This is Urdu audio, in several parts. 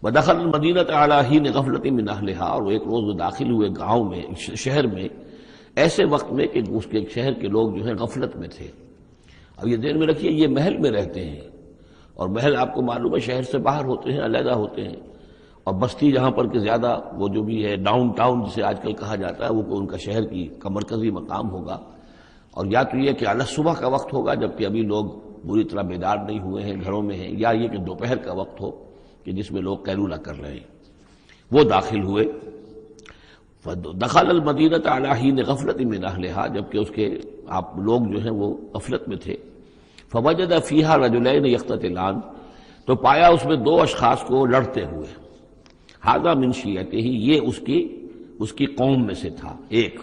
ودخل المدینۃ علی حین غفلۃ من اہلھا، اور وہ ایک روز وہ داخل ہوئے گاؤں میں، شہر میں، ایسے وقت میں کہ اس کے شہر کے لوگ جو ہیں غفلت میں تھے۔ اب یہ ذہن میں رکھیے یہ محل میں رہتے ہیں، اور محل آپ کو معلوم ہے شہر سے باہر ہوتے ہیں، علیحدہ ہوتے ہیں، اور بستی جہاں پر کہ زیادہ وہ جو بھی ہے ڈاؤن ٹاؤن جسے آج کل کہا جاتا ہے، وہ ان کا شہر کا مرکزی مقام ہوگا، اور یا تو یہ کہ اعلیٰ صبح کا وقت ہوگا جبکہ ابھی لوگ بری طرح بیدار نہیں ہوئے ہیں، گھروں میں ہیں، یا یہ کہ دوپہر کا وقت ہو کہ جس میں لوگ قیلولہ کر رہے ہیں۔ وہ داخل ہوئے، دخل المدینۃ علی حین غفلۃ من اہلھا، جبکہ اس کے آپ لوگ جو ہیں وہ غفلت میں تھے۔ فوجد فیہا رجلین یقتتلان، تو پایا اس میں دو اشخاص کو لڑتے ہوئے۔ ھذا من شیعتہ، یہ اس کی قوم میں سے تھا، ایک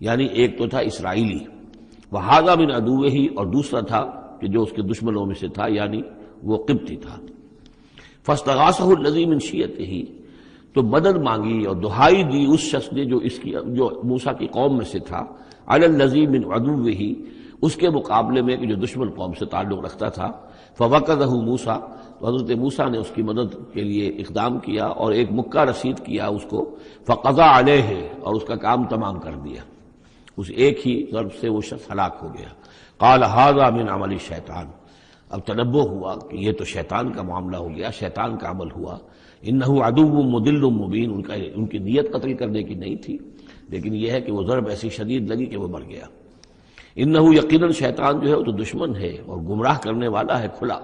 یعنی ایک تو تھا اسرائیلی، وھذا من عدوہ، اور دوسرا تھا کہ جو اس کے دشمنوں میں سے تھا یعنی وہ قبطی تھا۔ فاستغاثہ الذی من شیعتہ، تو مدد مانگی اور دہائی دی اس شخص نے جو موسیٰ کی قوم میں سے تھا، علی الذی من عدوہ، اس کے مقابلے میں کہ جو دشمن قوم سے تعلق رکھتا تھا۔ فوقظہ موسیٰ، تو حضرت موسیٰ نے اس کی مدد کے لیے اقدام کیا اور ایک مکہ رسید کیا اس کو، فقضى علیہ، اور اس کا کام تمام کر دیا، اس ایک ہی ضرب سے وہ شخص ہلاک ہو گیا۔ قال ھذا من عمل الشیطان، اب تنبہ ہوا کہ یہ تو شیطان کا معاملہ ہو گیا، شیطان کا عمل ہوا۔ انہ عدو مضل مبین، ان کی نیت قتل کرنے کی نہیں تھی، لیکن یہ ہے کہ وہ ضرب ایسی شدید لگی کہ وہ مر گیا۔ انہ یقیناً شیطان جو ہے وہ تو دشمن ہے اور گمراہ کرنے والا ہے کھلا۔